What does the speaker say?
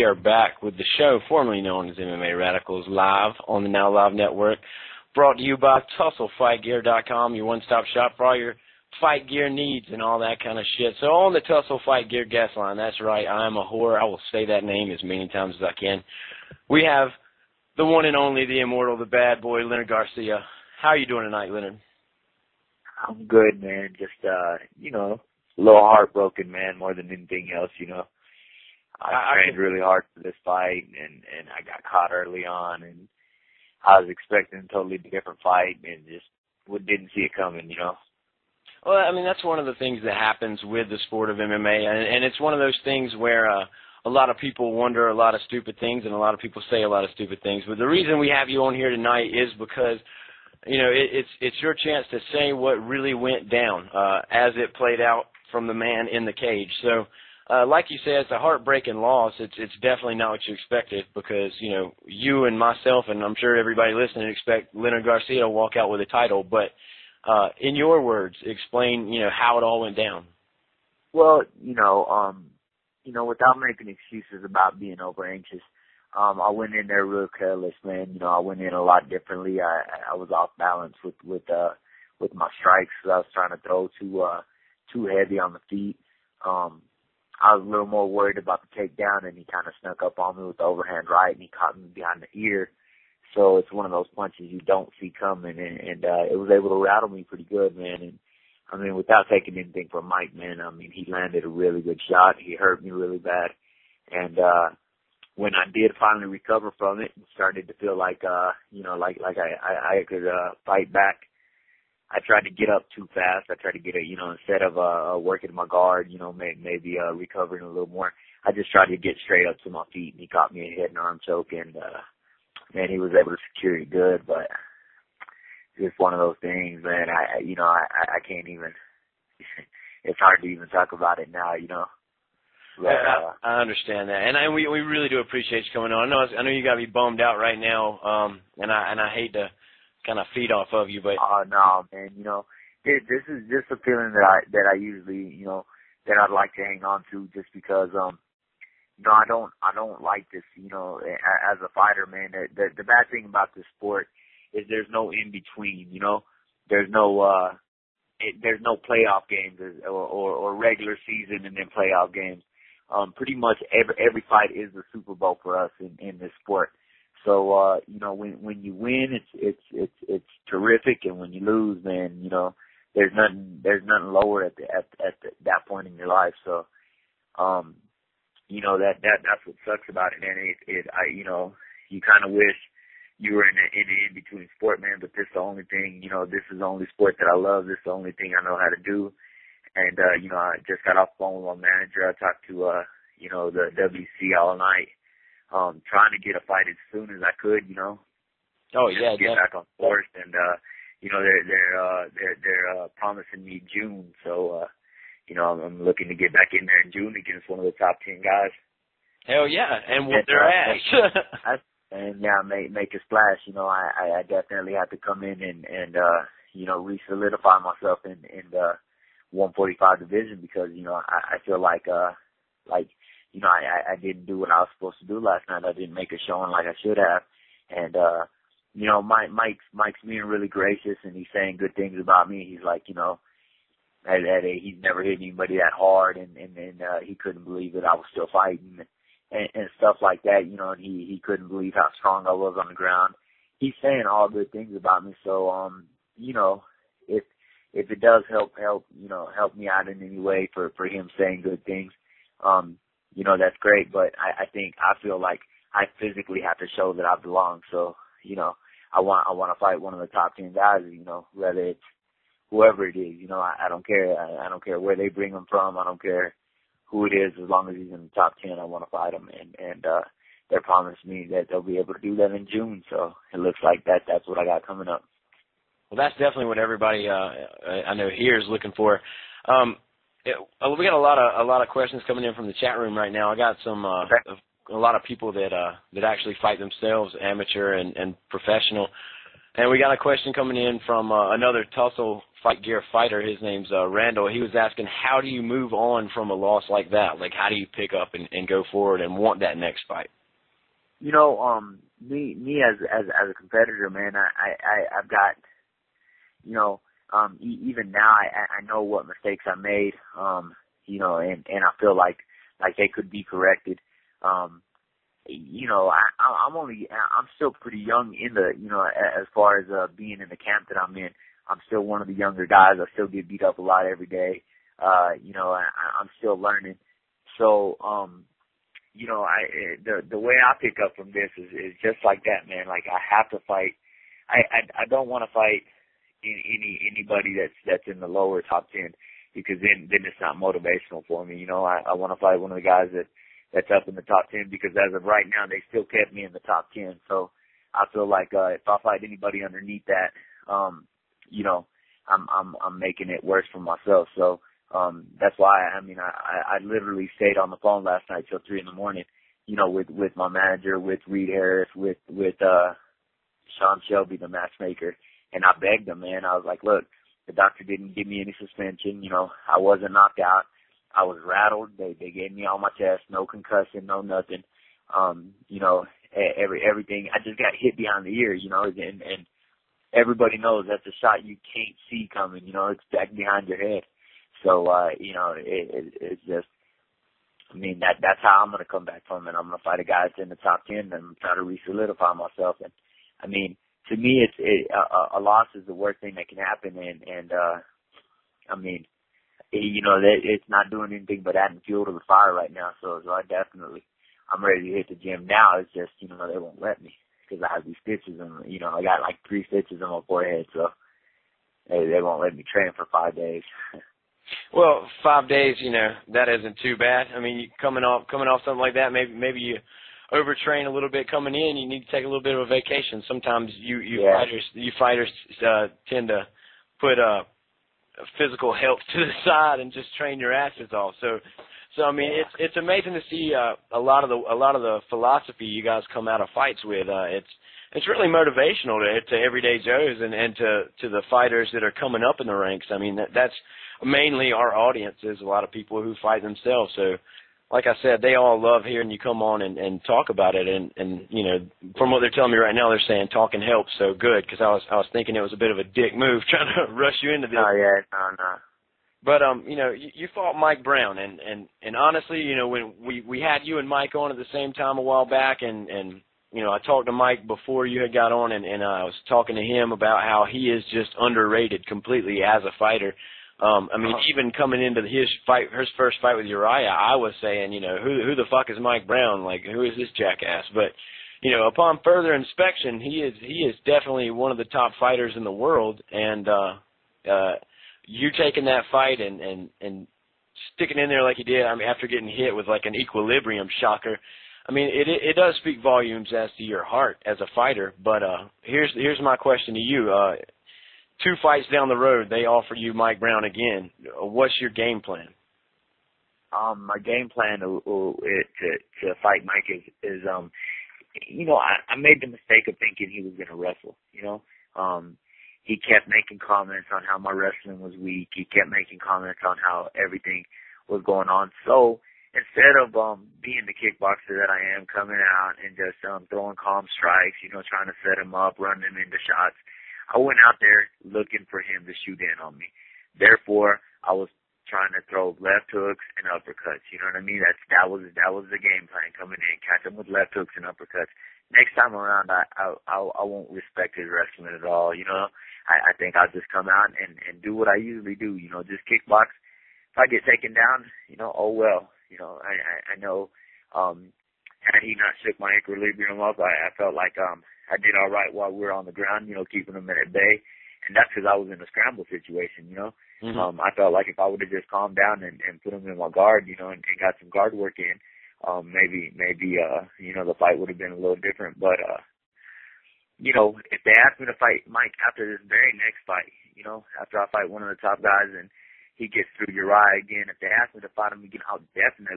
are back with the show formerly known as MMA Radicals live on the Now Live Network, brought to you by TussleFightGear.com, your one-stop shop for all your fight gear needs and all that kind of shit. So on the Tussle Fight Gear guest line, that's right, I am a whore. I will say that name as many times as I can. We have the one and only, the immortal, the bad boy, Leonard Garcia. How are you doing tonight, Leonard? I'm good, man. Just, a little heartbroken, man, more than anything else, I trained really hard for this fight, and I got caught early on, and I was expecting a totally different fight, and just didn't see it coming, Well, I mean, that's one of the things that happens with the sport of MMA, and it's one of those things where a lot of people wonder a lot of stupid things, and a lot of people say a lot of stupid things. But the reason we have you on here tonight is because, it's your chance to say what really went down as it played out from the man in the cage. So, like you said, it's a heartbreaking loss. It's definitely not what you expected because, you and myself, and I'm sure everybody listening, expect Leonard Garcia to walk out with a title. But in your words, explain, how it all went down. Well, without making excuses about being over anxious, I went in there real careless, man. I went in a lot differently. I was off balance with my strikes. I was trying to throw too heavy on the feet. I was a little more worried about the takedown, and he kind of snuck up on me with the overhand right, and he caught me behind the ear. So it's one of those punches you don't see coming, and it was able to rattle me pretty good, man. And I mean, without taking anything from Mike, man, I mean, he landed a really good shot. He hurt me really bad, and when I did finally recover from it and started to feel like I could fight back, I tried to get up too fast. I tried to get instead of working my guard, maybe recovering a little more, I just tried to get straight up to my feet, and he caught me a head and arm choke, and man, he was able to secure it good, but it's just one of those things, man. I can't even. It's hard to even talk about it now, But, I understand that, and we really do appreciate you coming on. I know you got to be bummed out right now, and I hate to kind of feed off of you, but no, man, this is just a feeling that I usually, that I'd like to hang on to, just because I don't like this, as a fighter, man. The bad thing about this sport is there's no in between, there's no playoff games or regular season and then playoff games. Pretty much every fight is the Super Bowl for us in this sport. So when you win, it's terrific, and when you lose, man, there's nothing lower at that point in your life. So that's what sucks about it, and you kind of wish you were in the in-between sport, man, but this is the only thing, this is the only sport that I love. This is the only thing I know how to do. And, I just got off the phone with my manager. I talked to, the WC all night, trying to get a fight as soon as I could, Oh, yeah, get back on course. And, they're promising me June. So, I'm looking to get back in there in June against one of the top 10 guys. Hell yeah, and whoop their ass. And yeah, make a splash. I definitely have to come in and re-solidify myself in the 145 division, because I feel like I didn't do what I was supposed to do last night. I didn't make a showing like I should have, and Mike's being really gracious, and he's saying good things about me. He's like, that he's never hit anybody that hard, and he couldn't believe that I was still fighting. And stuff like that, and he couldn't believe how strong I was on the ground. He's saying all good things about me, so if it does help me out in any way for him saying good things, that's great. But I feel like I physically have to show that I belong. So, I want to fight one of the top 10 guys, whether it's whoever it is, I don't care. I don't care where they bring him from. I don't care who it is, as long as he's in the top 10, I want to fight him, and they promised me that they'll be able to do that in June, so it looks like that's what I got coming up. Well, that's definitely what everybody I know here is looking for. We got a lot of questions coming in from the chat room right now. I got some a lot of people that actually fight themselves, amateur and professional. And we got a question coming in from another Tussle Fight Gear fighter. His name's Randall. He was asking, how do you move on from a loss like that? Like, how do you pick up and go forward and want that next fight? You know, me as a competitor, man, I've got, you know, even now I know what mistakes I made, you know, and I feel like they could be corrected. You know, I'm still pretty young in the, you know, as far as being in the camp that I'm in. I'm still one of the younger guys. I still get beat up a lot every day. You know, I'm still learning. So, you know, the way I pick up from this is just like that, man. Like, I have to fight. I don't want to fight anybody that's in the lower top 10, because then it's not motivational for me. You know, I want to fight one of the guys that's up in the top 10, because as of right now, they still kept me in the top 10. So I feel like if I fight anybody underneath that, you know, I'm making it worse for myself. So that's why I literally stayed on the phone last night till 3 a.m, you know, with my manager, with Reed Harris, with Sean Shelby, the matchmaker, and I begged them, man. I was like, look, the doctor didn't give me any suspension. You know, I wasn't knocked out. I was rattled. They gave me all my tests, no concussion, no nothing. You know, everything. I just got hit behind the ear, you know, and everybody knows that's a shot you can't see coming. You know, it's back behind your head. So, you know, it's just, I mean, that's how I'm going to come back from it. I'm going to fight a guy that's in the top 10 and try to re-solidify myself. And, I mean, to me, a loss is the worst thing that can happen. And I mean, you know, it's not doing anything but adding fuel to the fire right now. So I'm ready to hit the gym now. It's just, you know, they won't let me because I have these stitches, and, you know, I got like 3 stitches on my forehead. So they won't let me train for 5 days. Well, 5 days, you know, that isn't too bad. I mean, coming off something like that, maybe you overtrain a little bit coming in. You need to take a little bit of a vacation. Sometimes you fighters tend to put physical health to the side and just train your asses off. So I mean, it's amazing to see a lot of the philosophy you guys come out of fights with. It's really motivational to everyday Joes and to the fighters that are coming up in the ranks. I mean, that's mainly our audience is a lot of people who fight themselves. So, like I said, they all love hearing you come on and talk about it. And you know, from what they're telling me right now, they're saying talking helps. So good, because I was thinking it was a bit of a dick move trying to rush you into this. Oh yeah, no. But you know, you fought Mike Brown, and honestly, you know, when we had you and Mike on at the same time a while back, and you know, I talked to Mike before you had got on, and I was talking to him about how he is just underrated completely as a fighter. I mean, even coming into his first fight with Uriah, I was saying, you know, who the fuck is Mike Brown? Like, who is this jackass? But, you know, upon further inspection, he is definitely one of the top fighters in the world. And you taking that fight and sticking in there like you did, I mean, after getting hit with like an equilibrium shocker, I mean, it does speak volumes as to your heart as a fighter. But here's my question to you. 2 fights down the road, they offer you Mike Brown again. What's your game plan? My game plan to fight Mike is you know, I made the mistake of thinking he was going to wrestle. You know, he kept making comments on how my wrestling was weak. He kept making comments on how everything was going on. So instead of being the kickboxer that I am, coming out and just throwing calm strikes, you know, trying to set him up, running him into shots, I went out there looking for him to shoot in on me. Therefore, I was trying to throw left hooks and uppercuts. You know what I mean? That was the game plan, coming in, catch him with left hooks and uppercuts. Next time around, I won't respect his wrestling at all. You know, I think I'll just come out and do what I usually do. You know, just kickbox. If I get taken down, you know, oh well. You know, I know. Had he not shook my equilibrium up, I felt like I did all right while we were on the ground, you know, keeping them at bay. And that's because I was in a scramble situation, you know. Mm-hmm. I felt like if I would have just calmed down and put them in my guard, you know, and got some guard work in, maybe, you know, the fight would have been a little different. But, you know, if they asked me to fight Mike after this very next fight, you know, after I fight one of the top guys and he gets through Uriah again, if they asked me to fight him again, I'll definitely